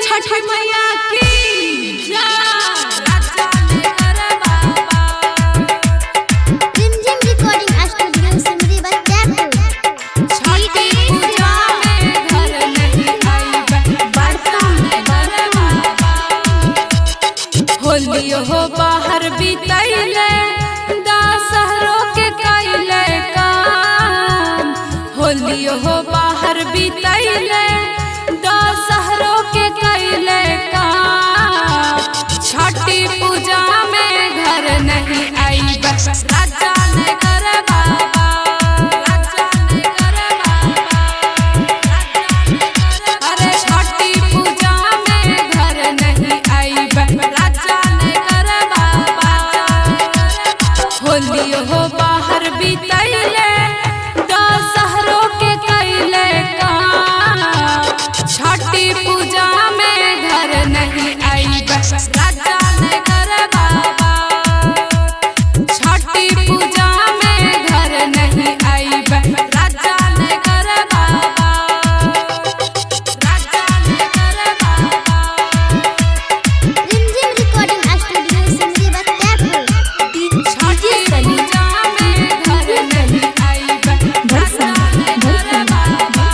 छठ मैया की होलियो हो बाहर बीतैले दशहरो के कैले काम। होलियो हो बाहर बीतैले दशहरो के कैले काम। छठी पूजा में घर नहीं आई बस राजा ने कर बाबा, राजा ने कर बाबा, अरे छठी पूजा में घर नहीं आई बस राजा ने कर बाबा। होलियो हो बाहर बीतैले दशहरो के कैले काम। छठी पूजा में घर नहीं आई बस राजा ने कर बाबा। छठी पूजा में घर नहीं आई बस राजा ने कर बाबा, राजा ने कर बाबा। रिमझिम रिकॉर्डिंग स्टूडियो सिमरी बत्यापुर। छठी पूजा में घर नहीं आई बस राजा ने कर बाबा।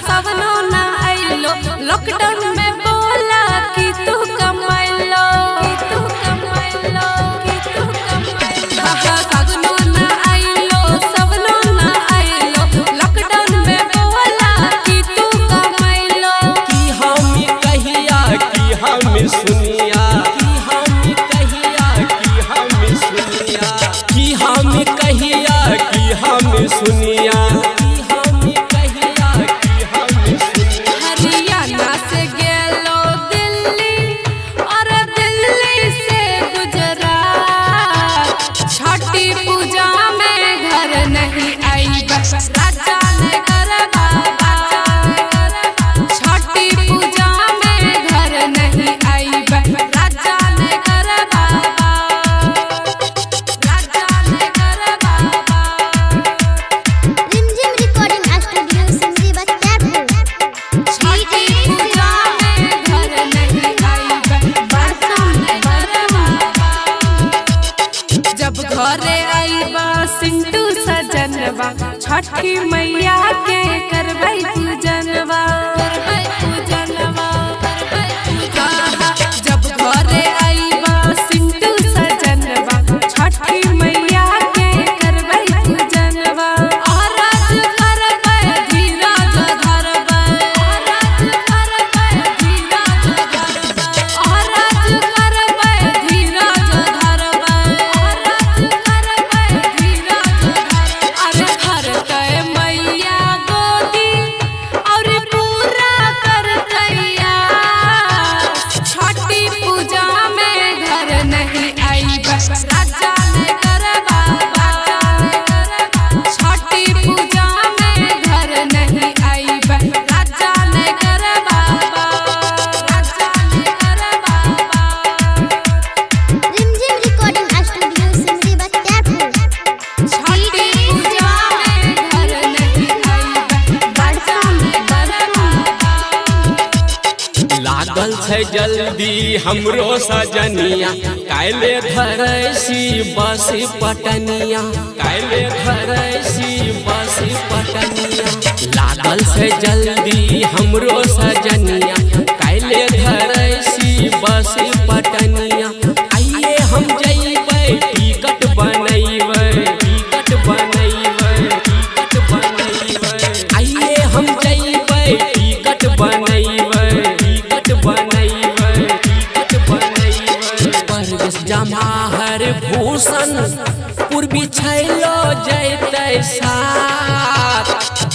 सबनो ना आइलो लॉकडाउन में बोला कि तू कमाइलो, कि तू कमाइलो, कि तू कमाइलो। सबनो ना आइलो, सबनो ना आइलो लॉकडाउन में बोला कि तू कमाइलो। कि हम कहिया कि हम सुनिया, कि हम कहिया कि हम सुनिया, कि हम कहिया कि हम सुनिया, कि हम कहिया कि हम सुनिया। हरियाणा से गेलो दिल्ली और दिल्ली से गुजरात। छठी पूजा में घर नहीं आई बस राजा ने कर बाबा। छठी पूजा में घर नहीं आई बस राजा ने कर बाबा, राजा ने कर बाबा। रिमझिम रिकॉर्डिंग स्टूडियो सिमरी बत्यापुर। छठी पूजा में घर नहीं आई बस राजा ने कर बाबा। जब घरे आईबा सिंटू सजनवा छठी मैया के करबै पूजनवा, करबै पूजनवा, करबै पूजनवा। जब घरे आईबा सिंटू सजनवा छठी मैया के करबै पूजनवा। आरज करबै धीरज धरबै, आरज करबै धीरज धरबै, आरज करबै धीरज धरबै, आरज करबै धीरज धरबै। अरे भरतै मैया गोदी और पूरा करतै यार। छठी पूजा में घर नहीं आई बस राजा ने कर बाबा। छठी पूजा में घर नहीं आई बस राजा ने कर बाबा, राजा ने कर बाबा। रिमझिम रिकॉर्डिंग स्टूडियो सिमरी बत्यापुर। छठी पूजा में घर नहीं आई बस राजा ने कर बाबा। लागल छै जल्दी हमरो सजनिया, काल्हे धरैसी बस पटनिया, काल्हे धरैसी बस पटनिया। लागल छै जल्दी हमरो सजनिया, काल्हे धरैसी बस पटनिया। आइए हम जइबै टिकट बनैबै, टिकट बनैबै, टिकट बनैबै। आइए हम जइबै टिकट बनैबै, टिकट बनैबै, टिकट बनैबै। परवेश जमाहर भूषण पूर्वी छैलो जैतै साथ।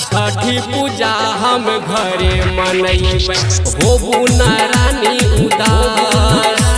छठी पूजा हम घरे मनैबै, होबू न रानी उदास।